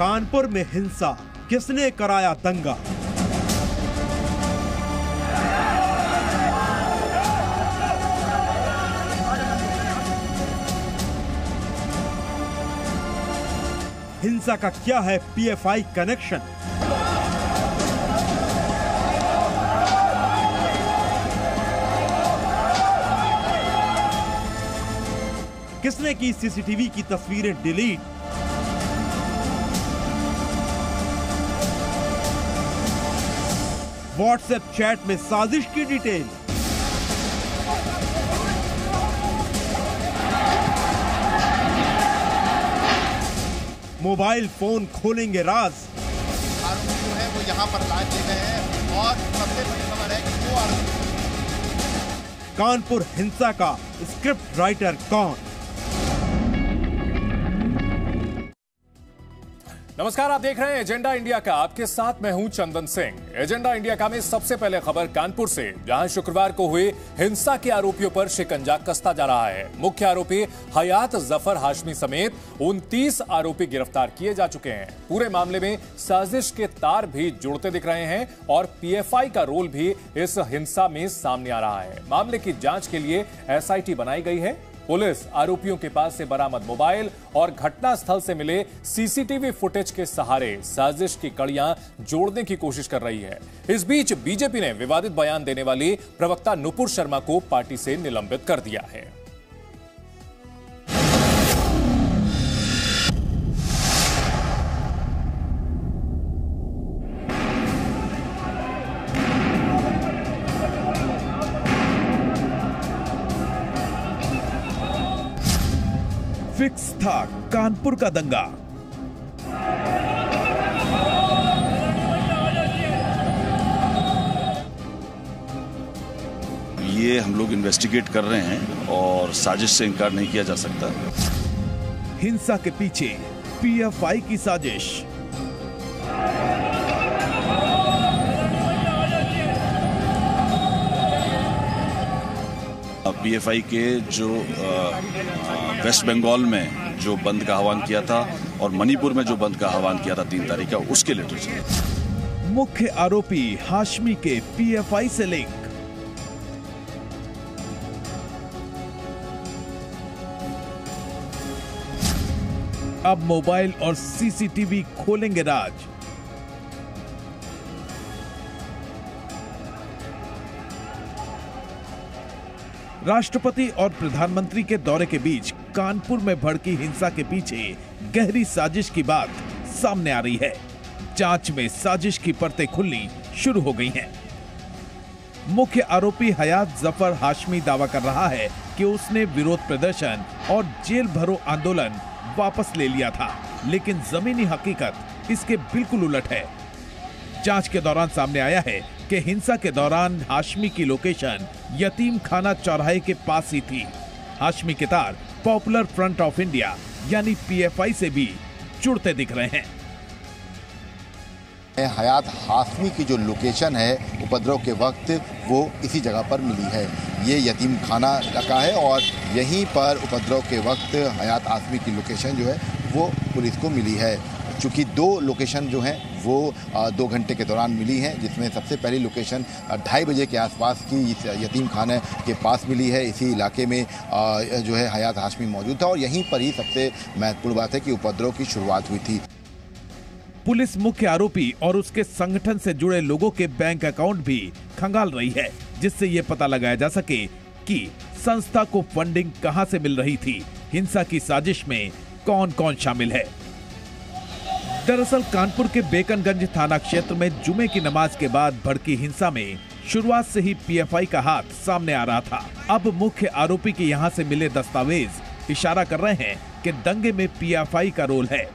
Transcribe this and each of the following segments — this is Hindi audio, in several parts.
कानपुर में हिंसा, किसने कराया दंगा? हिंसा का क्या है पीएफआई कनेक्शन? किसने की सीसीटीवी की तस्वीरें डिलीट? व्हाट्सएप चैट में साजिश की डिटेल। मोबाइल फोन खोलेंगे राज। आरोपी जो है वो यहाँ पर लाए गए हैं और सबसे बड़ी खबर है कि वो आरोपी। कानपुर हिंसा का स्क्रिप्ट राइटर कौन? नमस्कार, आप देख रहे हैं एजेंडा इंडिया का। आपके साथ मैं हूं चंदन सिंह। एजेंडा इंडिया का में सबसे पहले खबर कानपुर से, जहां शुक्रवार को हुई हिंसा के आरोपियों पर शिकंजा कसता जा रहा है। मुख्य आरोपी हयात जफर हाशमी समेत 29 आरोपी गिरफ्तार किए जा चुके हैं। पूरे मामले में साजिश के तार भी जुड़ते दिख रहे हैं और पीएफआई का रोल भी इस हिंसा में सामने आ रहा है। मामले की जांच के लिए एसआईटी बनाई गई है। पुलिस आरोपियों के पास से बरामद मोबाइल और घटनास्थल से मिले सीसीटीवी फुटेज के सहारे साजिश की कड़ियां जोड़ने की कोशिश कर रही है। इस बीच बीजेपी ने विवादित बयान देने वाली प्रवक्ता नुपुर शर्मा को पार्टी से निलंबित कर दिया है। फिक्स था कानपुर का दंगा। ये हम लोग इन्वेस्टिगेट कर रहे हैं और साजिश से इनकार नहीं किया जा सकता। हिंसा के पीछे पीएफआई की साजिश। पीएफआई के जो वेस्ट बंगाल में जो बंद का आह्वान किया था और मणिपुर में जो बंद का आह्वान किया था 3 तारीख का, उसके लेटर। मुख्य आरोपी हाशमी के पीएफआई से लिंक। अब मोबाइल और सीसीटीवी खोलेंगे राज। राष्ट्रपति और प्रधानमंत्री के दौरे के बीच कानपुर में भड़की हिंसा के पीछे गहरी साजिश की बात सामने आ रही है। जांच में साजिश की परतें खुलनी शुरू हो गई हैं। मुख्य आरोपी हयात जफर हाशमी दावा कर रहा है कि उसने विरोध प्रदर्शन और जेल भरो आंदोलन वापस ले लिया था, लेकिन जमीनी हकीकत इसके बिल्कुल उलट है। जांच के दौरान सामने आया है कि हिंसा के दौरान हाशमी की लोकेशन यतीम खाना चौराहे के पास ही थी। हाशमी के तार पॉपुलर फ्रंट ऑफ इंडिया यानी पीएफआई से भी जुड़ते दिख रहे हैं। हयात हाशमी की जो लोकेशन है उपद्रव के वक्त वो इसी जगह पर मिली है। ये यतीम खाना इलाका है और यहीं पर उपद्रव के वक्त हयात हाशमी की लोकेशन जो है वो पुलिस को मिली है। चूँकि 2 लोकेशन जो हैं वो 2 घंटे के दौरान मिली हैं, जिसमें सबसे पहली लोकेशन 2:30 बजे के आसपास की इस यतीम खाने के पास मिली है। इसी इलाके में जो है हयात हाशमी मौजूद था और यहीं पर ही सबसे महत्वपूर्ण बात है कि उपद्रव की शुरुआत हुई थी। पुलिस मुख्य आरोपी और उसके संगठन से जुड़े लोगों के बैंक अकाउंट भी खंगाल रही है, जिससे ये पता लगाया जा सके कि संस्था को फंडिंग कहां से मिल रही थी। हिंसा की साजिश में कौन कौन शामिल है? दरअसल कानपुर के बेकनगंज थाना क्षेत्र में जुमे की नमाज के बाद भड़की हिंसा में शुरुआत से ही पीएफआई का हाथ सामने आ रहा था। अब मुख्य आरोपी के यहां से मिले दस्तावेज इशारा कर रहे हैं कि दंगे में पीएफआई का रोल है।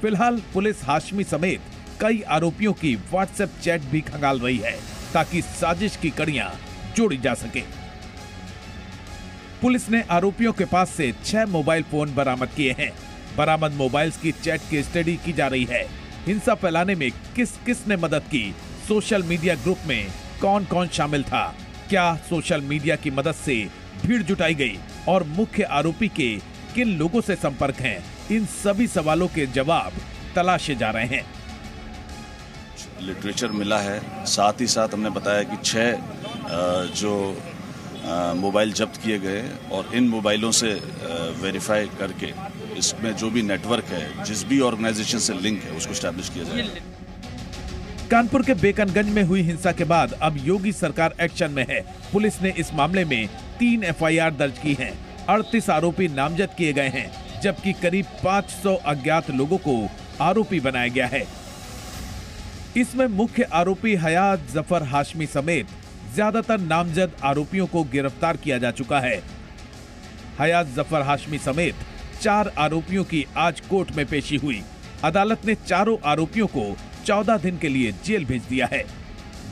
फिलहाल पुलिस हाशमी समेत कई आरोपियों की व्हाट्सएप चैट भी खंगाल रही है ताकि साजिश की कड़ियां जोड़ी जा सके। पुलिस ने आरोपियों के पास से 6 मोबाइल फोन बरामद किए हैं। बरामद मोबाइल्स की चैट की स्टडी की जा रही है। हिंसा फैलाने में किस किस ने मदद की, सोशल मीडिया ग्रुप में कौन कौन शामिल था, क्या सोशल मीडिया की मदद से भीड़ जुटाई गई और मुख्य आरोपी के किन लोगों से संपर्क हैं, इन सभी सवालों के जवाब तलाशे जा रहे हैं। लिटरेचर मिला है, साथ ही साथ हमने बताया कि 6 जो मोबाइल जब्त किए गए और इन मोबाइलों से वेरीफाई करके इसमें जो भी नेटवर्क है, जिस भी ऑर्गेनाइजेशन से लिंक है, उसको एस्टैब्लिश किया जाए। कानपुर के बेकनगंज में हुई हिंसा के बाद अब योगी सरकार एक्शन में है। पुलिस ने इस मामले में 3 FIR दर्ज की हैं। 38 आरोपी नामजद किए गए हैं, जबकि करीब 500 अज्ञात लोगों को आरोपी बनाया गया है। इसमें मुख्य आरोपी हयात जफर हाशमी समेत ज्यादातर नामजद आरोपियों को गिरफ्तार किया जा चुका है। हयात जफर हाशमी समेत 4 आरोपियों की आज कोर्ट में पेशी हुई। अदालत ने चारों आरोपियों को 14 दिन के लिए जेल भेज दिया है।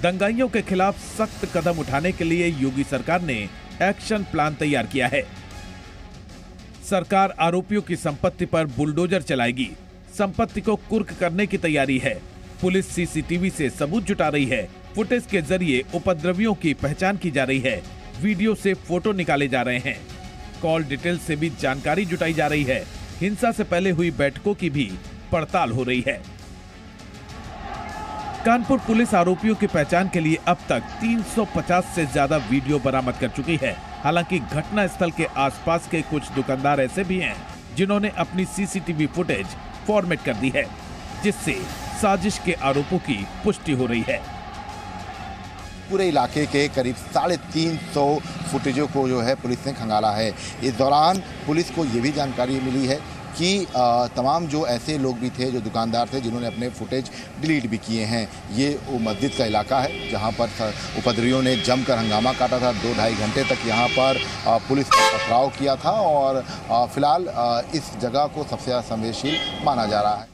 दंगाइयों के खिलाफ सख्त कदम उठाने के लिए योगी सरकार ने एक्शन प्लान तैयार किया है। सरकार आरोपियों की संपत्ति पर बुलडोजर चलाएगी। संपत्ति को कुर्क करने की तैयारी है। पुलिस CCTV से सबूत जुटा रही है। फुटेज के जरिए उपद्रवियों की पहचान की जा रही है। वीडियो से फोटो निकाले जा रहे हैं। कॉल डिटेल से भी जानकारी जुटाई जा रही है। हिंसा से पहले हुई बैठकों की भी पड़ताल हो रही है। कानपुर पुलिस आरोपियों की पहचान के लिए अब तक 350 से ज्यादा वीडियो बरामद कर चुकी है। हालांकि घटना स्थल के आसपास के कुछ दुकानदार ऐसे भी हैं जिन्होंने अपनी CCTV फुटेज फॉर्मेट कर दी है, जिससे साजिश के आरोपों की पुष्टि हो रही है। पूरे इलाके के करीब 350 फुटेजों को जो है पुलिस ने खंगाला है। इस दौरान पुलिस को ये भी जानकारी मिली है कि तमाम जो ऐसे लोग भी थे, जो दुकानदार थे, जिन्होंने अपने फुटेज डिलीट भी किए हैं। ये वो मस्जिद का इलाका है जहां पर उपद्रवियों ने जमकर हंगामा काटा था। 2-2.5 घंटे तक यहां पर पुलिस ने पथराव किया था और फिलहाल इस जगह को सबसे ज़्यादा संवेदनशील माना जा रहा है।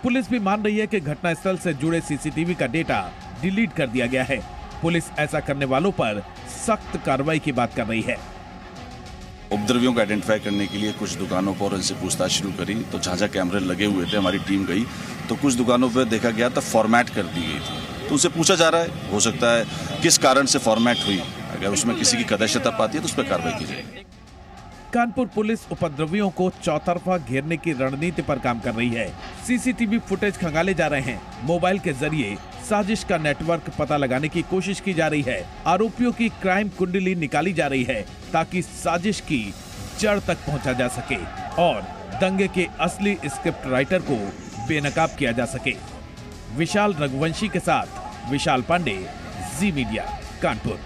पुलिस भी मान रही है कि घटनास्थल से जुड़े CCTV का डेटा डिलीट कर दिया गया है। पुलिस ऐसा करने वालों पर सख्त कार्रवाई की बात कर रही है। उपद्रवियों को आइडेंटिफाई करने के लिए कुछ दुकानों पर इनसे पूछताछ शुरू करी, तो जहाँ कैमरे लगे हुए थे हमारी टीम गई तो कुछ दुकानों पर देखा गया था फॉर्मेट कर दी गई थी। तो उनसे पूछा जा रहा है, हो सकता है किस कारण से फॉर्मेट हुई। अगर उसमें किसी की कदशता पाती है तो उस पर कार्रवाई की जाएगी। कानपुर पुलिस उपद्रवियों को चौतरफा घेरने की रणनीति पर काम कर रही है। CCTV फुटेज खंगाले जा रहे हैं। मोबाइल के जरिए साजिश का नेटवर्क पता लगाने की कोशिश की जा रही है। आरोपियों की क्राइम कुंडली निकाली जा रही है ताकि साजिश की जड़ तक पहुंचा जा सके और दंगे के असली स्क्रिप्ट राइटर को बेनकाब किया जा सके। विशाल रघुवंशी के साथ विशाल पांडे, जी मीडिया, कानपुर।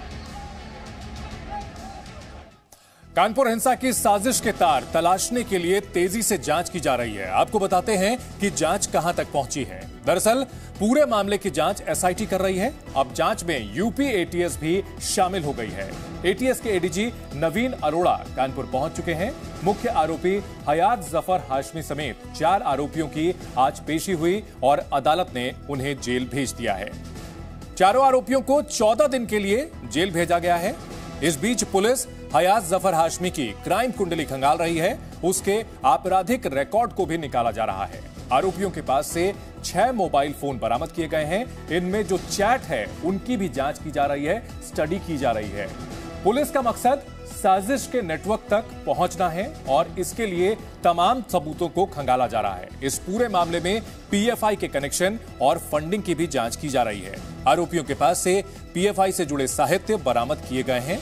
कानपुर हिंसा की साजिश के तार तलाशने के लिए तेजी से जांच की जा रही है। आपको बताते हैं कि जांच कहां तक पहुंची है। दरअसल पूरे मामले की जांच SIT कर रही है। अब जांच में UP ATS भी शामिल हो गई है। ATS के ADG नवीन अरोड़ा कानपुर पहुंच चुके हैं। मुख्य आरोपी हयात जफर हाशमी समेत 4 आरोपियों की आज पेशी हुई और अदालत ने उन्हें जेल भेज दिया है। चारों आरोपियों को 14 दिन के लिए जेल भेजा गया है। इस बीच पुलिस हयात जफर हाशमी की क्राइम कुंडली खंगाल रही है। उसके आपराधिक रिकॉर्ड को भी निकाला जा रहा है। आरोपियों के पास से 6 मोबाइल फोन बरामद किए गए हैं। इनमें जो चैट है उनकी भी जांच की जा रही है, स्टडी की जा रही है। पुलिस का मकसद साजिश के नेटवर्क तक पहुंचना है और इसके लिए तमाम सबूतों को खंगाला जा रहा है। इस पूरे मामले में PFI के कनेक्शन और फंडिंग की भी जांच की जा रही है। आरोपियों के पास से PFI से जुड़े साहित्य बरामद किए गए हैं।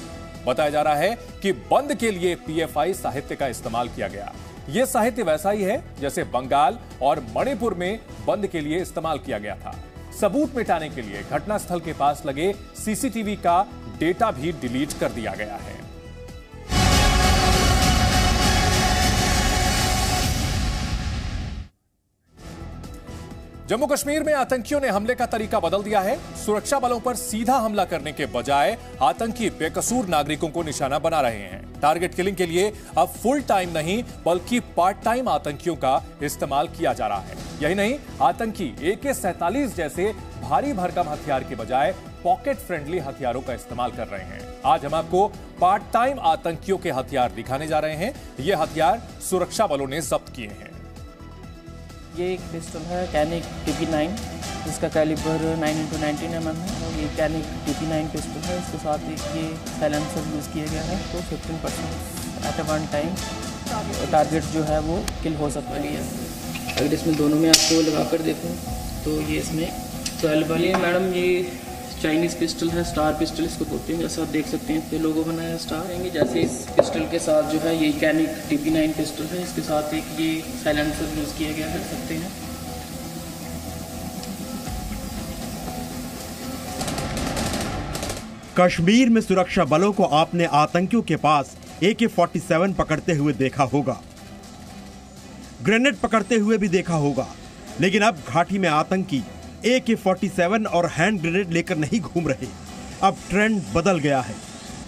बताया जा रहा है कि बंद के लिए PFI साहित्य का इस्तेमाल किया गया। यह साहित्य वैसा ही है जैसे बंगाल और मणिपुर में बंद के लिए इस्तेमाल किया गया था। सबूत मिटाने के लिए घटनास्थल के पास लगे CCTV का डेटा भी डिलीट कर दिया गया है। जम्मू कश्मीर में आतंकियों ने हमले का तरीका बदल दिया है। सुरक्षा बलों पर सीधा हमला करने के बजाय आतंकी बेकसूर नागरिकों को निशाना बना रहे हैं। टारगेट किलिंग के लिए अब फुल टाइम नहीं बल्कि पार्ट टाइम आतंकियों का इस्तेमाल किया जा रहा है। यही नहीं, आतंकी AK-47 जैसे भारी भरकम हथियार के बजाय पॉकेट फ्रेंडली हथियारों का इस्तेमाल कर रहे हैं। आज हम आपको पार्ट टाइम आतंकियों के हथियार दिखाने जा रहे हैं। ये हथियार सुरक्षा बलों ने जब्त किए हैं। ये एक पिस्टल है कैनिक TP9 जिसका कैलिबर 9x19 mm है और ये कैनिक TP9 पिस्टल है। इसके साथ ये साइलेंसर यूज़ किया गया है तो 15% at a one time target जो है वो किल हो सकता है। अगर इसमें दोनों में आपको लगा कर देखूँ तो ये इसमें 12 वाली है मैडम। ये चाइनीज़ पिस्टल है, स्टार पिस्टल इसको बोलते हैं। जैसे आप देख सकते हैं इस पे लोगो बनाया है स्टार। जैसे इस पिस्टल के साथ जो है ये कैनिक TP9 पिस्टल है, इसके साथ एक ये साइलेंसर यूज़ किया गया है, सकते हैं। कश्मीर में सुरक्षा बलों को आपने आतंकियों के पास AK-47 पकड़ते हुए देखा होगा, ग्रेनेड पकड़ते हुए भी देखा होगा, लेकिन अब घाटी में आतंकी AK-47 और हैंड ग्रेनेड लेकर नहीं घूम रहे। अब ट्रेंड बदल गया है।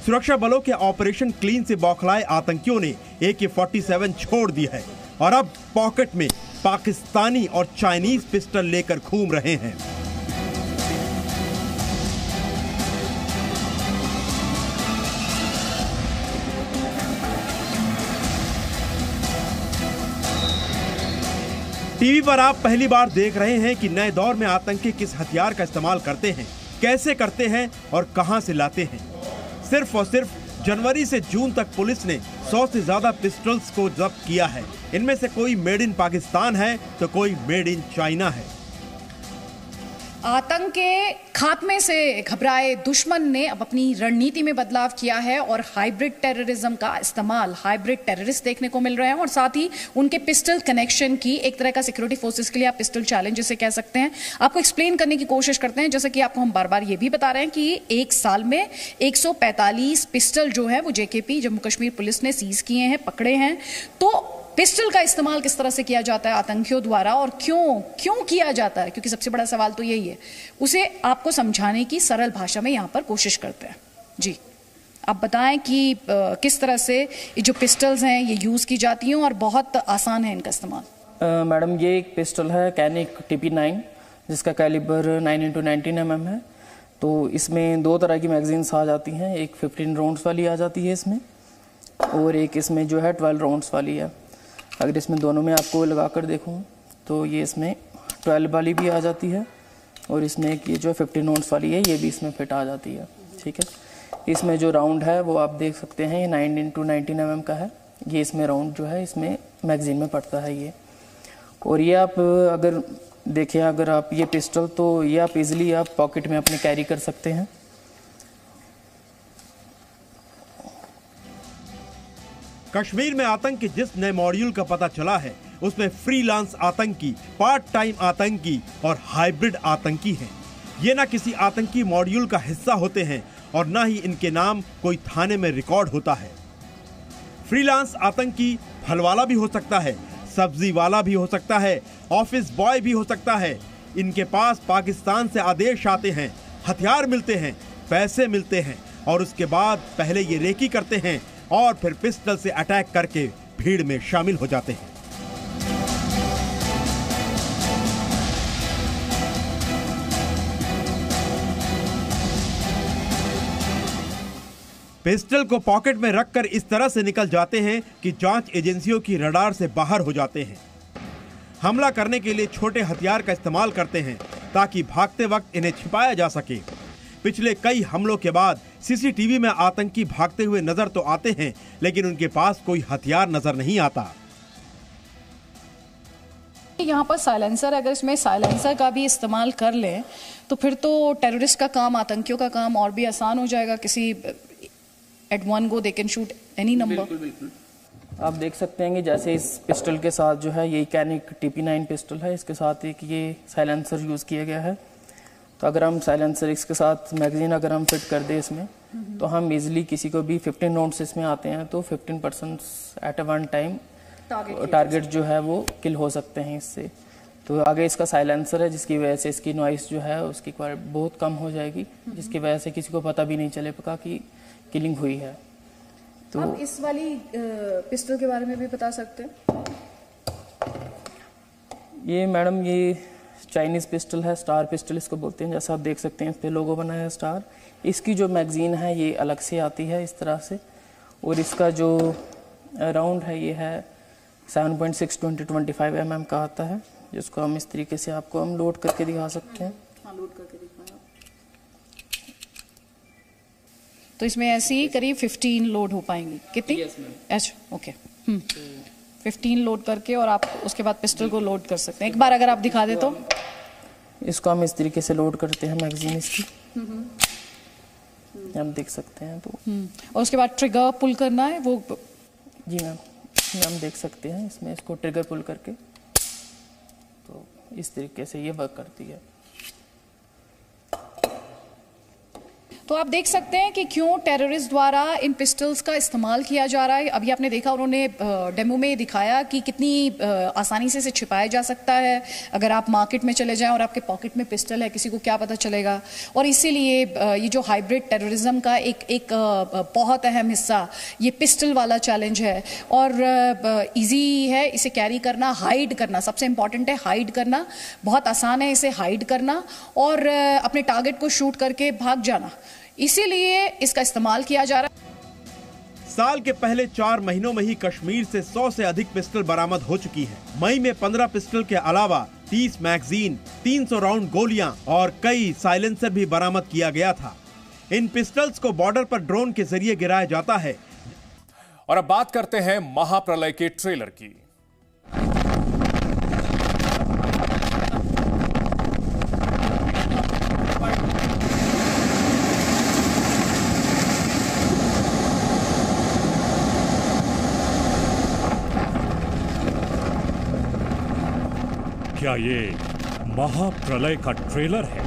सुरक्षा बलों के ऑपरेशन क्लीन से बौखलाए आतंकियों ने AK-47 छोड़ दी है और अब पॉकेट में पाकिस्तानी और चाइनीज पिस्टल लेकर घूम रहे हैं। टीवी पर आप पहली बार देख रहे हैं कि नए दौर में आतंकी किस हथियार का इस्तेमाल करते हैं, कैसे करते हैं और कहां से लाते हैं। सिर्फ और सिर्फ जनवरी से जून तक पुलिस ने 100 से ज्यादा पिस्टल्स को जब्त किया है। इनमें से कोई मेड इन पाकिस्तान है तो कोई मेड इन चाइना है। आतंक के खात्मे से घबराए दुश्मन ने अब अपनी रणनीति में बदलाव किया है और हाइब्रिड टेररिज्म का इस्तेमाल, हाइब्रिड टेररिस्ट देखने को मिल रहे हैं और साथ ही उनके पिस्टल कनेक्शन की एक तरह का सिक्योरिटी फोर्सेस के लिए आप पिस्टल चैलेंज जिसे कह सकते हैं, आपको एक्सप्लेन करने की कोशिश करते हैं। जैसे कि आपको हम बार बार ये भी बता रहे हैं कि एक साल में 145 पिस्टल जो है वो JKP जम्मू कश्मीर पुलिस ने सीज किए हैं, पकड़े हैं। तो पिस्टल का इस्तेमाल किस तरह से किया जाता है आतंकियों द्वारा और क्यों किया जाता है, क्योंकि सबसे बड़ा सवाल तो यही है, उसे आपको समझाने की सरल भाषा में यहाँ पर कोशिश करते हैं। जी, आप बताएं कि किस तरह से ये जो पिस्टल्स हैं ये यूज की जाती हैं और बहुत आसान है इनका इस्तेमाल। मैडम ये एक पिस्टल है कैनिक TP9 जिसका कैलिबर 9x19 mm है। तो इसमें दो तरह की मैगजीन्स आ जाती हैं, एक 15 राउंड्स वाली आ जाती है इसमें और एक इसमें जो है 12 राउंड्स वाली है। अगर इसमें दोनों में आपको लगा कर देखूँ तो ये इसमें 12 वाली भी आ जाती है और इसमें एक ये जो 15 राउंड्स वाली है ये भी इसमें फिट आ जाती है। ठीक है, इसमें जो राउंड है वो आप देख सकते हैं ये 9x19 mm का है। ये इसमें राउंड जो है इसमें मैगजीन में पड़ता है ये। और ये आप अगर देखें, अगर आप ये पिस्टल तो ये आप इजीली आप पॉकेट में अपने कैरी कर सकते हैं। कश्मीर में आतंक के जिस नए मॉड्यूल का पता चला है उसमें फ्रीलांस आतंकी, पार्ट टाइम आतंकी और हाइब्रिड आतंकी हैं। ये ना किसी आतंकी मॉड्यूल का हिस्सा होते हैं और ना ही इनके नाम कोई थाने में रिकॉर्ड होता है। फ्रीलांस आतंकी फलवाला भी हो सकता है, सब्जी वाला भी हो सकता है, ऑफिस बॉय भी हो सकता है। इनके पास पाकिस्तान से आदेश आते हैं, हथियार मिलते हैं, पैसे मिलते हैं और उसके बाद पहले ये रेकी करते हैं और फिर पिस्टल से अटैक करके भीड़ में शामिल हो जाते हैं। पिस्टल को पॉकेट में रखकर इस तरह से निकल जाते हैं कि जांच एजेंसियों की रडार से बाहर हो जाते हैं। हमला करने के लिए छोटे हथियार का इस्तेमाल करते हैं ताकि भागते वक्त इन्हें छिपाया जा सके। पिछले कई हमलों के बाद CCTV में आतंकी भागते हुए नजर तो आते हैं लेकिन उनके पास कोई हथियार नजर नहीं आता। यहाँ पर साइलेंसर, अगर इसमें साइलेंसर का भी इस्तेमाल कर लें तो फिर तो टेररिस्ट का काम, आतंकियों का काम और भी आसान हो जाएगा। किसी at one go they can shoot any number. बिल्कुल। आप देख सकते हैं कि जैसे इस पिस्टल के साथ जो है ये कैनिक TP9 पिस्टल है, इसके साथ एक ये साइलेंसर यूज़ किया गया है। तो अगर हम साइलेंसर इसके साथ मैगजीन अगर हम फिट कर दें इसमें तो हम इजीली किसी को भी 15 राउंड्स इसमें आते हैं तो 15% at a one time target जो है वो किल हो सकते हैं इससे। तो आगे इसका साइलेंसर है जिसकी वजह से इसकी नॉइस जो है उसकी क्वालिटी बहुत कम हो जाएगी, जिसकी वजह से किसी को पता भी नहीं चलेगा कि किलिंग हुई है। तो आप इस वाली पिस्टल के बारे में भी बता सकते हैं? ये मैडम ये चाइनीज़ पिस्टल है, स्टार पिस्टल इसको बोलते हैं। जैसा आप देख सकते हैं इस पे लोगो बना है स्टार। इसकी जो मैगजीन है ये अलग से आती है इस तरह से और इसका जो राउंड है ये है 7.6-25 mm का आता है, जिसको हम इस तरीके से आपको हम लोड करके दिखा सकते हैं। हाँ, लोड करके दिखाना। तो इसमें ऐसी करीब 15 लोड हो पाएंगी। कितनी? Yes, ma'am. अच्छा, ओके। 15 लोड करके और आप उसके बाद पिस्टल को लोड कर सकते हैं। एक बार अगर आप दिखा दे तो। इसको हम इस तरीके से लोड करते हैं मैगजीन इसकी, हम देख सकते हैं। तो और उसके बाद ट्रिगर पुल करना है वो। जी मैम, हम देख सकते हैं इसमें इसको ट्रिगर पुल करके, तो इस तरीके से ये वर्क करती है। तो आप देख सकते हैं कि क्यों टेररिस्ट द्वारा इन पिस्टल्स का इस्तेमाल किया जा रहा है। अभी आपने देखा, उन्होंने डेमो में दिखाया कि कितनी आसानी से इसे छिपाया जा सकता है। अगर आप मार्केट में चले जाएं और आपके पॉकेट में पिस्टल है, किसी को क्या पता चलेगा। और इसीलिए ये जो हाइब्रिड टेररिज्म का एक बहुत अहम हिस्सा ये पिस्टल वाला चैलेंज है। और ईजी है इसे कैरी करना, हाइड करना सबसे इंपॉर्टेंट है। हाइड करना बहुत आसान है, इसे हाइड करना और अपने टारगेट को शूट करके भाग जाना, इसीलिए इसका इस्तेमाल किया जा रहा है। साल के पहले 4 महीनों में ही कश्मीर से 100 से अधिक पिस्टल बरामद हो चुकी है। मई में 15 पिस्टल के अलावा 30 मैगजीन, 300 राउंड गोलियां और कई साइलेंसर भी बरामद किया गया था। इन पिस्टल्स को बॉर्डर पर ड्रोन के जरिए गिराया जाता है। और अब बात करते हैं महाप्रलय के ट्रेलर की। क्या ये महाप्रलय का ट्रेलर है?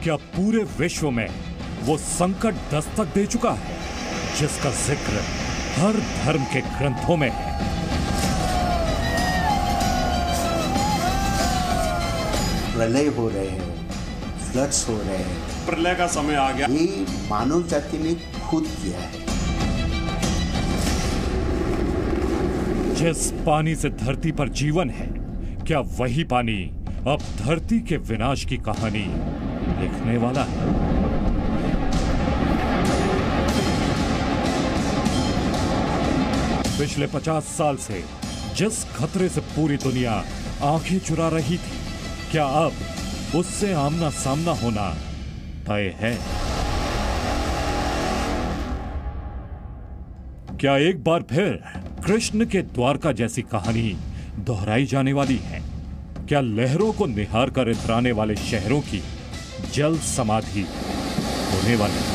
क्या पूरे विश्व में वो संकट दस्तक दे चुका है जिसका जिक्र हर धर्म के ग्रंथों में है? प्रलय हो रहे हैं, फ्लड्स हो रहे हैं। प्रलय का समय आ गया। ये मानव जाति ने खुद किया है। जिस पानी से धरती पर जीवन है, क्या वही पानी अब धरती के विनाश की कहानी लिखने वाला है? पिछले 50 साल से जिस खतरे से पूरी दुनिया आंखें चुरा रही थी, क्या अब उससे आमना सामना होना तय है? क्या एक बार फिर कृष्ण के द्वारका जैसी कहानी दोहराई जाने वाली है? क्या लहरों को निहार कर इतराने वाले शहरों की जल समाधि होने वाली है?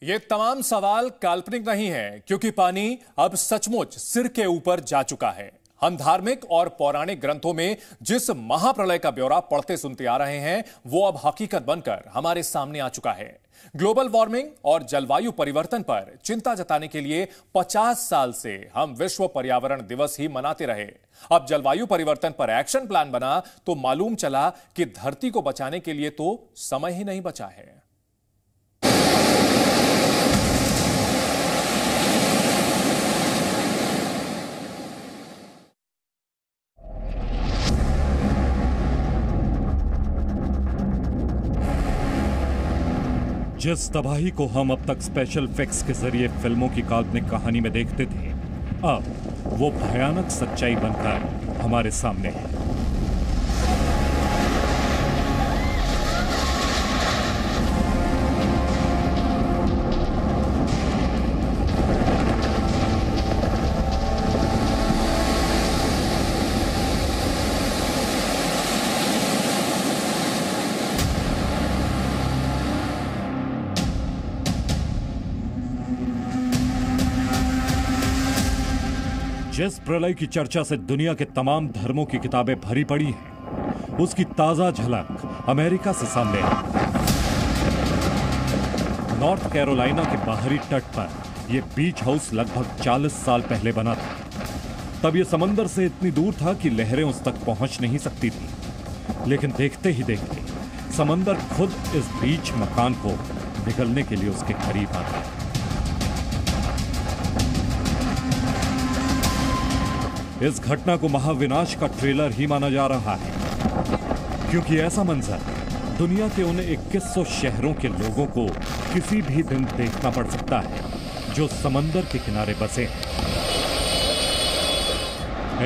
ये तमाम सवाल काल्पनिक नहीं है, क्योंकि पानी अब सचमुच सिर के ऊपर जा चुका है। हम धार्मिक और पौराणिक ग्रंथों में जिस महाप्रलय का ब्यौरा पढ़ते सुनते आ रहे हैं, वो अब हकीकत बनकर हमारे सामने आ चुका है। ग्लोबल वार्मिंग और जलवायु परिवर्तन पर चिंता जताने के लिए 50 साल से हम विश्व पर्यावरण दिवस ही मनाते रहे। अब जलवायु परिवर्तन पर एक्शन प्लान बना तो मालूम चला कि धरती को बचाने के लिए तो समय ही नहीं बचा है। जिस तबाही को हम अब तक स्पेशल इफेक्ट्स के जरिए फिल्मों की काल्पनिक कहानी में देखते थे, अब वो भयानक सच्चाई बनकर हमारे सामने है। जिस प्रलय की चर्चा से दुनिया के तमाम धर्मों की किताबें भरी पड़ी हैं, उसकी ताजा झलक अमेरिका से सामने है। नॉर्थ कैरोलिना के बाहरी तट पर यह बीच हाउस लगभग 40 साल पहले बना था। तब यह समंदर से इतनी दूर था कि लहरें उस तक पहुंच नहीं सकती थी, लेकिन देखते ही देखते समंदर खुद इस बीच मकान को पिघलने के लिए उसके करीब आ गया। इस घटना को महाविनाश का ट्रेलर ही माना जा रहा है, क्योंकि ऐसा मंजर दुनिया के उन 2100 शहरों के लोगों को किसी भी दिन देखना पड़ सकता है जो समंदर के किनारे बसे हैं।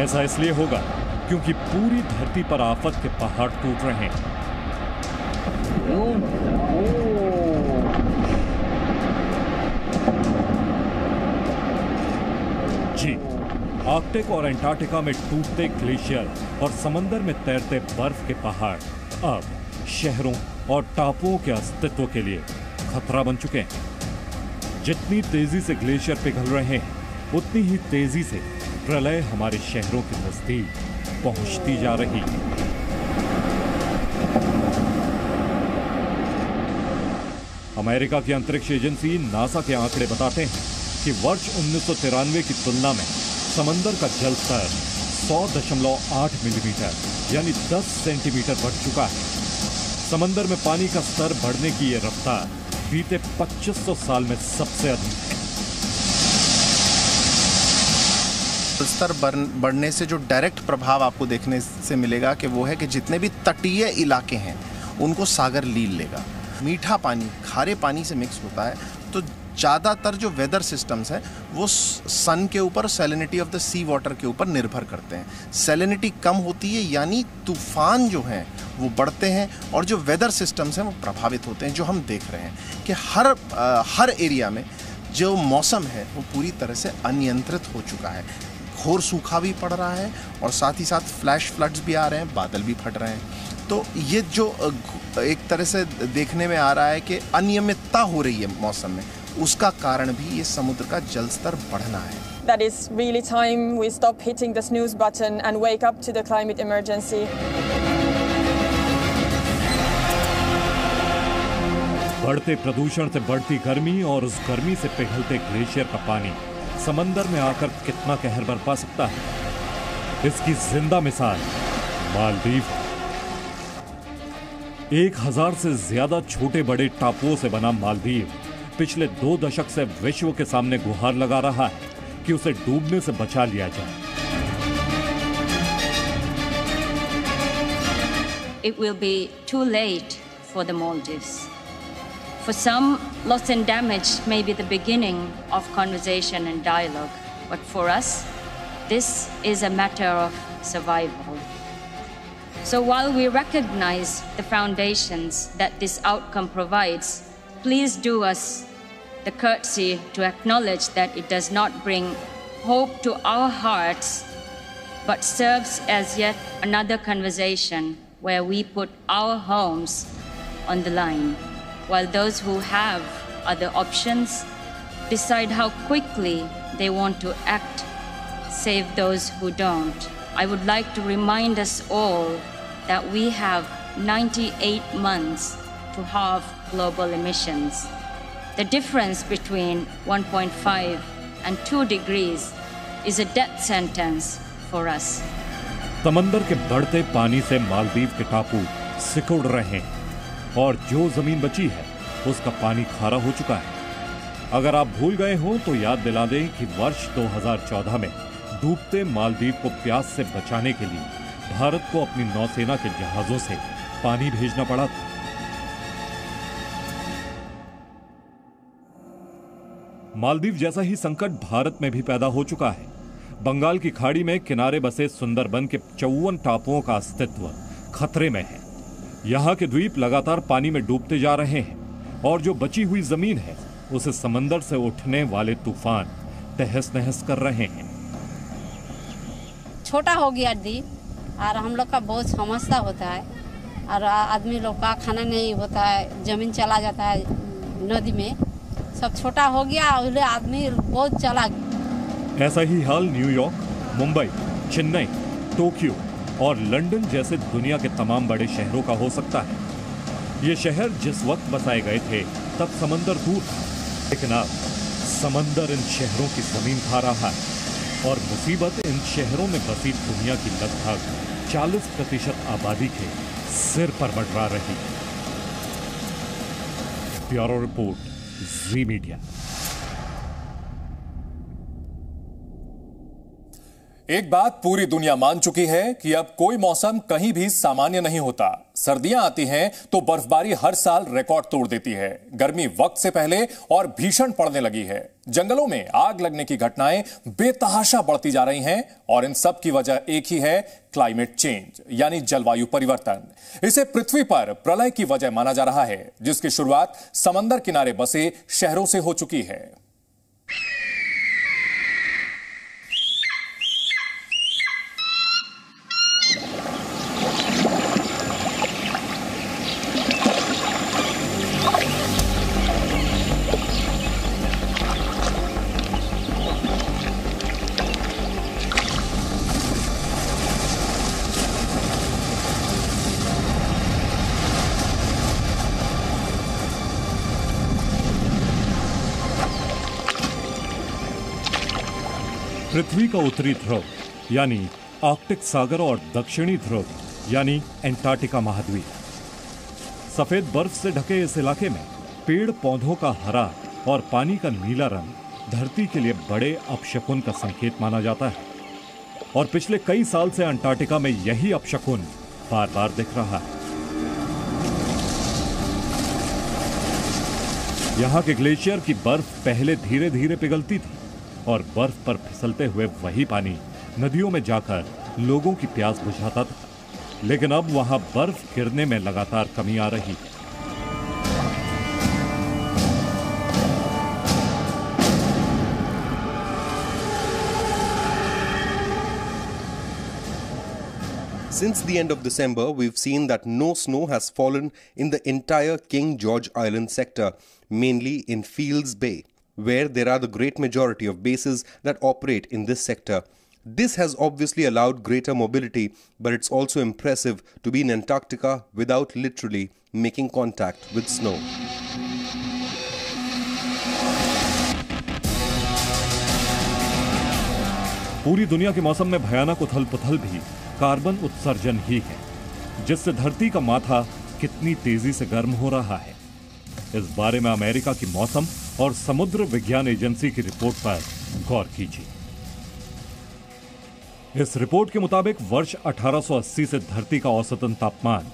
ऐसा इसलिए होगा क्योंकि पूरी धरती पर आफत के पहाड़ टूट रहे हैं। जी, आर्कटिक और अंटार्कटिका में टूटते ग्लेशियर और समंदर में तैरते बर्फ के पहाड़ अब शहरों और टापुओं के अस्तित्व के लिए खतरा बन चुके हैं। जितनी तेजी से ग्लेशियर पिघल रहे हैं, उतनी ही तेजी से प्रलय हमारे शहरों के नजदीक पहुंचती जा रही है। अमेरिका की अंतरिक्ष एजेंसी नासा के आंकड़े बताते हैं कि वर्ष 1993 की तुलना में समंदर का जल स्तर 100.8 मिलीमीटर यानी 10 सेंटीमीटर बढ़ चुका है। समंदर में पानी का स्तर बढ़ने की यह रफ्तार बीते 2500 साल में सबसे अधिक है। स्तर बढ़ने से जो डायरेक्ट प्रभाव आपको देखने से मिलेगा कि वो है कि जितने भी तटीय इलाके हैं उनको सागर लील लेगा। मीठा पानी खारे पानी से मिक्स होता है, तो ज़्यादातर जो वेदर सिस्टम्स हैं वो सन के ऊपर, salinity of the sea water के ऊपर निर्भर करते हैं। सैलिनिटी कम होती है यानी तूफान जो हैं वो बढ़ते हैं और जो वेदर सिस्टम्स हैं वो प्रभावित होते हैं। जो हम देख रहे हैं कि हर एरिया में जो मौसम है वो पूरी तरह से अनियंत्रित हो चुका है। घोर सूखा भी पड़ रहा है और साथ ही साथ फ्लैश फ्लड्स भी आ रहे हैं, बादल भी फट रहे हैं। तो ये जो एक तरह से देखने में आ रहा है कि अनियमितता हो रही है मौसम में, उसका कारण भी ये समुद्र का जल स्तर बढ़ना है। That is really time we stop hitting the snooze button and wake up to the climate emergency. बढ़ते प्रदूषण से बढ़ती गर्मी और उस गर्मी से पिघलते ग्लेशियर का पानी समंदर में आकर कितना कहर बरपा सकता है, इसकी जिंदा मिसाल मालदीव। 1000 से ज्यादा छोटे बड़े टापुओं से बना मालदीव पिछले 2 दशक से विश्व के सामने गुहार लगा रहा है कि उसे डूबने से बचा लिया जाए। It will be too late for the Maldives. For some, loss and damage may be the beginning of conversation and dialogue, but for us, this is a matter of survival. So while we recognize the foundations that this outcome provides, please do us the courtesy to acknowledge that it does not bring hope to our hearts, but serves as yet another conversation where we put our homes on the line, while those who have other options decide how quickly they want to act, save those who don't. I would like to remind us all that we have 98 months to halve global emissions. The difference between 1.5 and 2 degrees is a death sentence for us. समंदर के बढ़ते पानी से मालदीव के टापू सिकुड़ रहे हैं और जो जमीन बची है उसका पानी खारा हो चुका है। अगर आप भूल गए हो तो याद दिला दें कि वर्ष 2014 में डूबते मालदीव को प्यास से बचाने के लिए भारत को अपनी नौसेना के जहाजों से पानी भेजना पड़ा था। मालदीव जैसा ही संकट भारत में भी पैदा हो चुका है। बंगाल की खाड़ी में किनारे बसे सुंदरबन के 54 टापुओं का अस्तित्व खतरे में है। यहाँ के द्वीप लगातार पानी में डूबते जा रहे हैं और जो बची हुई जमीन है उसे समंदर से उठने वाले तूफान तहस नहस कर रहे हैं। छोटा हो गया द्वीप और हम लोग का बहुत समस्या होता है और आदमी लोग का खाना नहीं होता है, जमीन चला जाता है नदी में, सब छोटा हो गया और आदमी बहुत चला गया। ऐसा ही हाल न्यूयॉर्क, मुंबई, चेन्नई, टोक्यो और लंदन जैसे दुनिया के तमाम बड़े शहरों का हो सकता है। ये शहर जिस वक्त बसाए गए थे तब समंदर दूर था, लेकिन अब समंदर इन शहरों की जमीन खा रहा है और मुसीबत इन शहरों में बसी दुनिया की लगभग 40% आबादी के सिर पर मंडरा रही है। ब्यूरो रिपोर्ट, जी मीडिया। एक बात पूरी दुनिया मान चुकी है कि अब कोई मौसम कहीं भी सामान्य नहीं होता। सर्दियां आती हैं तो बर्फबारी हर साल रिकॉर्ड तोड़ देती है। गर्मी वक्त से पहले और भीषण पड़ने लगी है। जंगलों में आग लगने की घटनाएं बेतहाशा बढ़ती जा रही हैं और इन सब की वजह एक ही है, क्लाइमेट चेंज यानी जलवायु परिवर्तन। इसे पृथ्वी पर प्रलय की वजह माना जा रहा है, जिसकी शुरुआत समंदर किनारे बसे शहरों से हो चुकी है। पृथ्वी का उत्तरी ध्रुव यानी आर्कटिक सागर और दक्षिणी ध्रुव यानी एंटार्क्टिका महाद्वीप। सफेद बर्फ से ढके इस इलाके में पेड़ पौधों का हरा और पानी का नीला रंग धरती के लिए बड़े अपशकुन का संकेत माना जाता है और पिछले कई साल से अंटार्कटिका में यही अपशकुन बार बार दिख रहा है। यहां के ग्लेशियर की बर्फ पहले धीरे धीरे पिघलती थी और बर्फ पर फिसलते हुए वही पानी नदियों में जाकर लोगों की प्यास बुझाता था, लेकिन अब वहां बर्फ गिरने में लगातार कमी आ रही है। Since the end of December, we've seen that no snow has fallen in the entire King George Island sector, mainly in Fields Bay, where there are the great majority of bases that operate in this sector. This has obviously allowed greater mobility, but it's also impressive to be in Antarctica without literally making contact with snow. पूरी दुनिया के मौसम में भयानक उथल-पुथल भी कार्बन उत्सर्जन ही है, जिससे धरती का माथा कितनी तेजी से गर्म हो रहा है। इस बारे में अमेरिका की मौसम और समुद्र विज्ञान एजेंसी की रिपोर्ट पर गौर कीजिए। इस रिपोर्ट के मुताबिक वर्ष 1880 से धरती का औसतन तापमान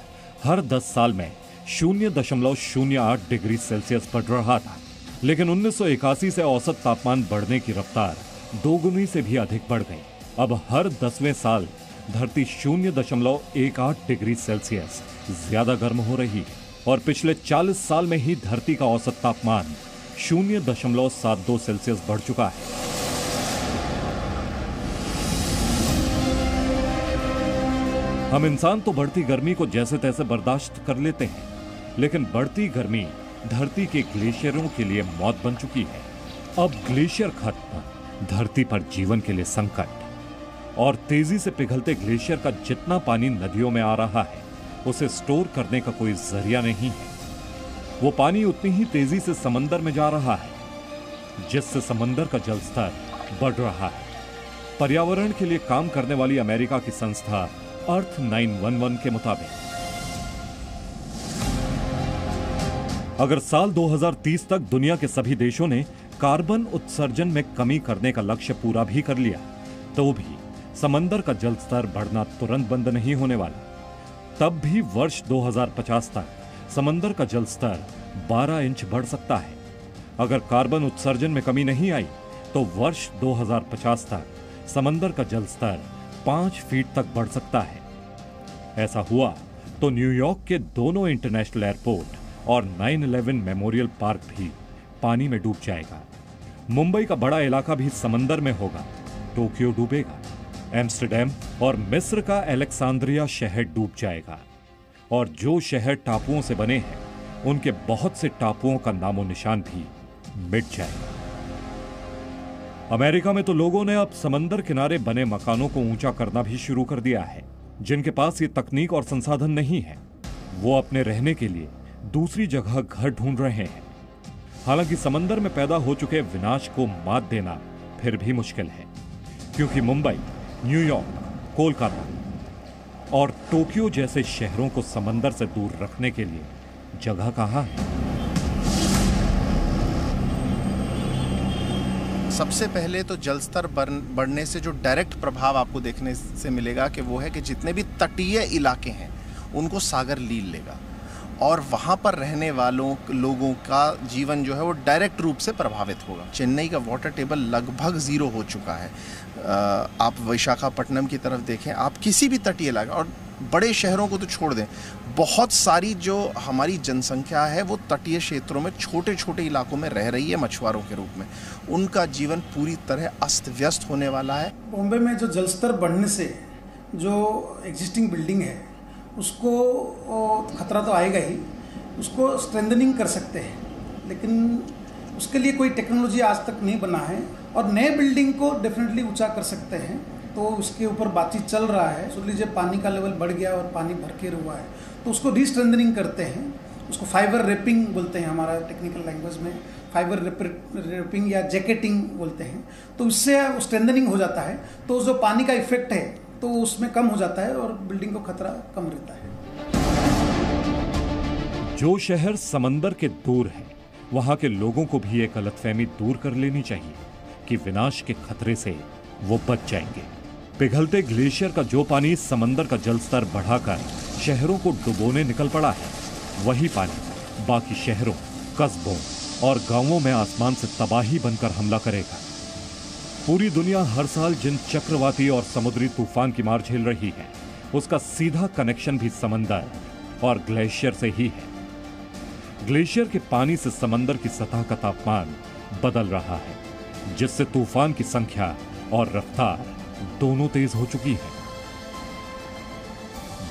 हर 10 साल में 0.08 डिग्री सेल्सियस बढ़ रहा था, लेकिन 1981 से औसत तापमान बढ़ने की रफ्तार दोगुनी से भी अधिक बढ़ गई। अब हर 10वें साल धरती 0.18 डिग्री सेल्सियस ज्यादा गर्म हो रही है और पिछले 40 साल में ही धरती का औसत तापमान 0.72 सेल्सियस बढ़ चुका है। हम इंसान तो बढ़ती गर्मी को जैसे तैसे बर्दाश्त कर लेते हैं, लेकिन बढ़ती गर्मी धरती के ग्लेशियरों के लिए मौत बन चुकी है। अब ग्लेशियर खत्म, धरती पर जीवन के लिए संकट। और तेजी से पिघलते ग्लेशियर का जितना पानी नदियों में आ रहा है, उसे स्टोर करने का कोई जरिया नहीं है। वो पानी उतनी ही तेजी से समंदर में जा रहा है, जिससे समंदर का जल स्तर बढ़ रहा है। पर्यावरण के लिए काम करने वाली अमेरिका की संस्था अर्थ 911 के मुताबिक अगर साल 2030 तक दुनिया के सभी देशों ने कार्बन उत्सर्जन में कमी करने का लक्ष्य पूरा भी कर लिया, तो भी समंदर का जल स्तर बढ़ना तुरंत बंद नहीं होने वाला। तब भी वर्ष 2050 तक समंदर का जल स्तर 12 इंच बढ़ सकता है। अगर कार्बन उत्सर्जन में कमी नहीं आई, तो वर्ष 2050 तक समंदर का जल स्तर 5 फीट तक बढ़ सकता है। ऐसा हुआ तो न्यूयॉर्क के दोनों इंटरनेशनल एयरपोर्ट और 9/11 मेमोरियल पार्क भी पानी में डूब जाएगा। मुंबई का बड़ा इलाका भी समंदर में होगा। टोक्यो डूबेगा। एम्स्टर्डम और मिस्र का अलेक्जेंड्रिया शहर डूब जाएगा। और जो शहर टापुओं से बने हैं, उनके बहुत से टापुओं का नामो निशान भी मिट जाएगा। अमेरिका में तो लोगों ने अब समंदर किनारे बने मकानों को ऊंचा करना भी शुरू कर दिया है। जिनके पास ये तकनीक और संसाधन नहीं है, वो अपने रहने के लिए दूसरी जगह घर ढूंढ रहे हैं। हालांकि समंदर में पैदा हो चुके विनाश को मात देना फिर भी मुश्किल है, क्योंकि मुंबई, न्यूयॉर्क, कोलकाता और टोक्यो जैसे शहरों को समंदर से दूर रखने के लिए जगह कहां है। सबसे पहले तो जल स्तर बढ़ने से जो डायरेक्ट प्रभाव आपको देखने से मिलेगा कि वो है कि जितने भी तटीय इलाके हैं उनको सागर लील लेगा और वहाँ पर रहने वालों लोगों का जीवन जो है वो डायरेक्ट रूप से प्रभावित होगा। चेन्नई का वाटर टेबल लगभग 0 हो चुका है। आप विशाखापट्टनम की तरफ देखें, आप किसी भी तटीय इलाका और बड़े शहरों को तो छोड़ दें, बहुत सारी जो हमारी जनसंख्या है वो तटीय क्षेत्रों में छोटे छोटे इलाकों में रह रही है मछुआरों के रूप में। उनका जीवन पूरी तरह अस्त व्यस्त होने वाला है। बॉम्बे में जो जलस्तर बढ़ने से जो एग्जिस्टिंग बिल्डिंग है उसको खतरा तो आएगा ही, उसको स्ट्रेंथनिंग कर सकते हैं, लेकिन उसके लिए कोई टेक्नोलॉजी आज तक नहीं बना है। और नए बिल्डिंग को डेफिनेटली ऊंचा कर सकते हैं, तो उसके ऊपर बातचीत चल रहा है। सुन लीजिए पानी का लेवल बढ़ गया और पानी भरके हुआ है, तो उसको रीस्ट्रेंथनिंग करते हैं। उसको फाइबर रैपिंग बोलते हैं हमारा टेक्निकल लैंग्वेज में, फाइबर रैपिंग या जैकेटिंग बोलते हैं। तो उससे स्ट्रेंथनिंग हो जाता है, तो जो पानी का इफेक्ट है तो उसमें कम हो जाता है और बिल्डिंग को खतरा कम रहता है। जो शहर समंदर के दूर है, वहां के लोगों को भी एक गलतफहमी दूर कर लेनी चाहिए कि विनाश के खतरे से वो बच जाएंगे। पिघलते ग्लेशियर का जो पानी समंदर का जलस्तर बढ़ाकर शहरों को डुबोने निकल पड़ा है, वही पानी बाकी शहरों, कस्बों और गांवों में आसमान से तबाही बनकर हमला करेगा। पूरी दुनिया हर साल जिन चक्रवाती और समुद्री तूफान की मार झेल रही है, उसका सीधा कनेक्शन भी समंदर और ग्लेशियर से ही है। ग्लेशियर के पानी से समंदर की सतह का तापमान बदल रहा है, जिससे तूफान की संख्या और रफ्तार दोनों तेज हो चुकी है।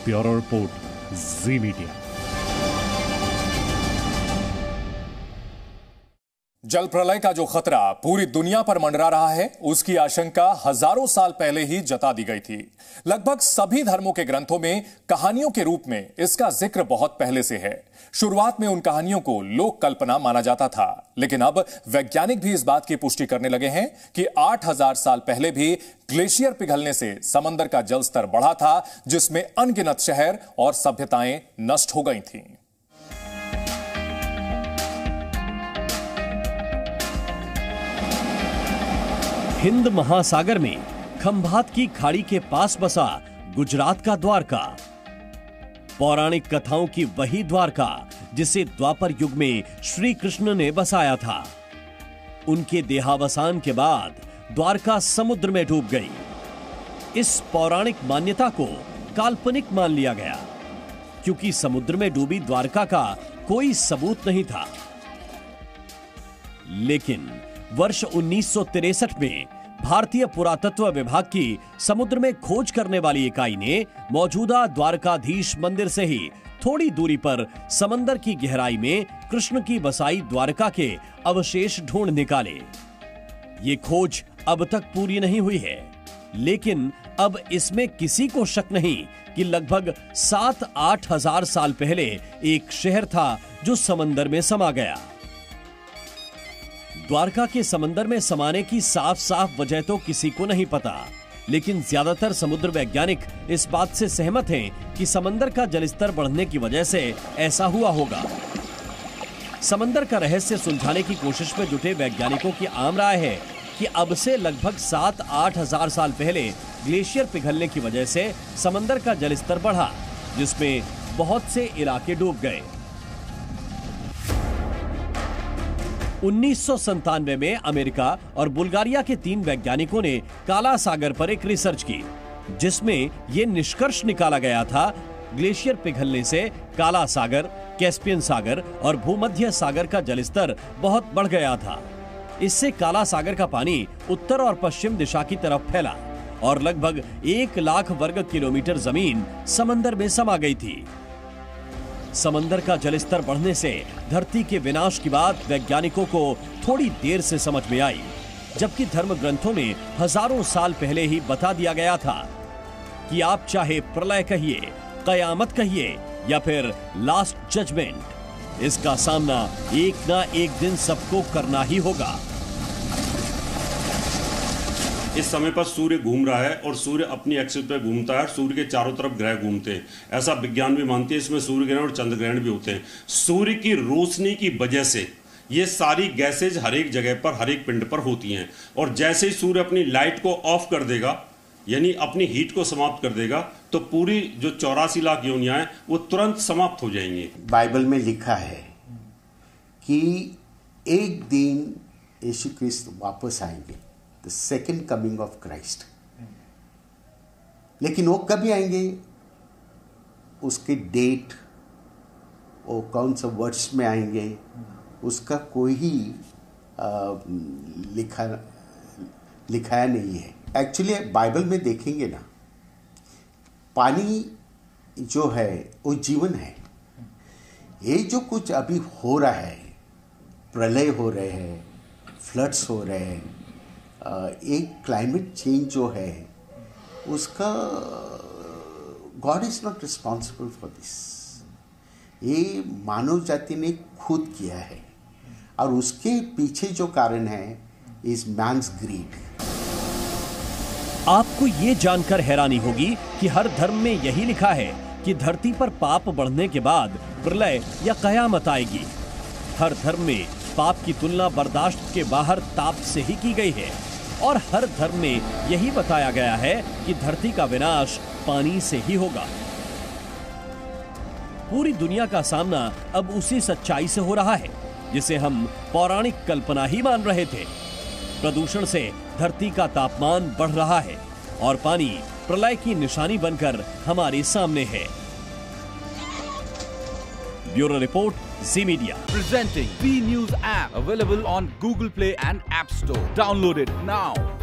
ब्यूरो रिपोर्ट, जी मीडिया। जल प्रलय का जो खतरा पूरी दुनिया पर मंडरा रहा है, उसकी आशंका हजारों साल पहले ही जता दी गई थी। लगभग सभी धर्मों के ग्रंथों में कहानियों के रूप में इसका जिक्र बहुत पहले से है। शुरुआत में उन कहानियों को लोक कल्पना माना जाता था, लेकिन अब वैज्ञानिक भी इस बात की पुष्टि करने लगे हैं कि 8000 साल पहले भी ग्लेशियर पिघलने से समंदर का जल स्तर बढ़ा था, जिसमें अनगिनत शहर और सभ्यताएं नष्ट हो गई थीं। हिंद महासागर में खंभात की खाड़ी के पास बसा गुजरात का द्वारका, पौराणिक कथाओं की वही द्वारका जिसे द्वापर युग में श्री कृष्ण ने बसाया था। उनके देहावसान के बाद द्वारका समुद्र में डूब गई। इस पौराणिक मान्यता को काल्पनिक मान लिया गया, क्योंकि समुद्र में डूबी द्वारका का कोई सबूत नहीं था। लेकिन वर्ष 1963 में भारतीय पुरातत्व विभाग की समुद्र में खोज करने वाली इकाई ने मौजूदा द्वारकाधीश मंदिर से ही थोड़ी दूरी पर समंदर की गहराई में कृष्ण की बसाई द्वारका के अवशेष ढूंढ निकाले। ये खोज अब तक पूरी नहीं हुई है, लेकिन अब इसमें किसी को शक नहीं कि लगभग 7-8 हजार साल पहले एक शहर था जो समंदर में समा गया। द्वारका के समंदर में समाने की साफ साफ वजह तो किसी को नहीं पता, लेकिन ज्यादातर समुद्र वैज्ञानिक इस बात से सहमत हैं कि समंदर का जलस्तर बढ़ने की वजह से ऐसा हुआ होगा। समंदर का रहस्य सुलझाने की कोशिश में जुटे वैज्ञानिकों की आम राय है कि अब से लगभग 7-8 हजार साल पहले ग्लेशियर पिघलने की वजह से समंदर का जलस्तर बढ़ा, जिसमें बहुत से इलाके डूब गए। 1997 में अमेरिका और बुल्गारिया के 3 वैज्ञानिकों ने काला सागर पर एक रिसर्च की, जिसमें यह निष्कर्ष निकाला गया था ग्लेशियर पिघलने से काला सागर, कैस्पियन सागर और भूमध्य सागर का जलस्तर बहुत बढ़ गया था। इससे काला सागर का पानी उत्तर और पश्चिम दिशा की तरफ फैला और लगभग 1 लाख वर्ग किलोमीटर जमीन समंदर में समा गई थी। समंदर का जलस्तर बढ़ने से धरती के विनाश की बात वैज्ञानिकों को थोड़ी देर से समझ में आई, जबकि धर्म ग्रंथों में हजारों साल पहले ही बता दिया गया था कि आप चाहे प्रलय कहिए, कयामत कहिए या फिर लास्ट जजमेंट, इसका सामना एक ना एक दिन सबको करना ही होगा। इस समय पर सूर्य घूम रहा है और सूर्य अपनी एक्सिस पे घूमता है और सूर्य के चारों तरफ ग्रह घूमते हैं, ऐसा विज्ञान भी मानती है। इसमें सूर्य ग्रहण और चंद्र ग्रहण भी होते हैं। सूर्य की रोशनी की वजह से ये सारी गैसेज हर एक जगह पर, हर एक पिंड पर होती हैं, और जैसे ही सूर्य अपनी लाइट को ऑफ कर देगा, यानी अपनी हीट को समाप्त कर देगा, तो पूरी जो 84 लाख योनियां हैं वो तुरंत समाप्त हो जाएंगी। बाइबल में लिखा है कि एक दिन यीशु क्रिस्त वापस आएंगे, the second coming of Christ. लेकिन वो कभी आएंगे, उसके डेट, वो कौन सा वर्ड्स में आएंगे, उसका कोई ही लिखाया नहीं है। एक्चुअली बाइबल में देखेंगे ना, पानी जो है वो जीवन है। ये जो कुछ अभी हो रहा है, प्रलय हो रहे हैं, फ्लड्स हो रहे हैं, एक क्लाइमेट चेंज जो है उसका God is not responsible for this. ये मानव जाति ने खुद किया है, और उसके पीछे जो कारण है इज मैन्स ग्रीड। आपको ये जानकर हैरानी होगी कि हर धर्म में यही लिखा है कि धरती पर पाप बढ़ने के बाद प्रलय या कयामत आएगी। हर धर्म में पाप की तुलना बर्दाश्त के बाहर ताप से ही की गई है, और हर धर्म में यही बताया गया है कि धरती का विनाश पानी से ही होगा। पूरी दुनिया का सामना अब उसी सच्चाई से हो रहा है जिसे हम पौराणिक कल्पना ही मान रहे थे। प्रदूषण से धरती का तापमान बढ़ रहा है और पानी प्रलय की निशानी बनकर हमारे सामने है। Bureau report, ji media. Presenting B News app, available on Google Play and App Store. Download it now.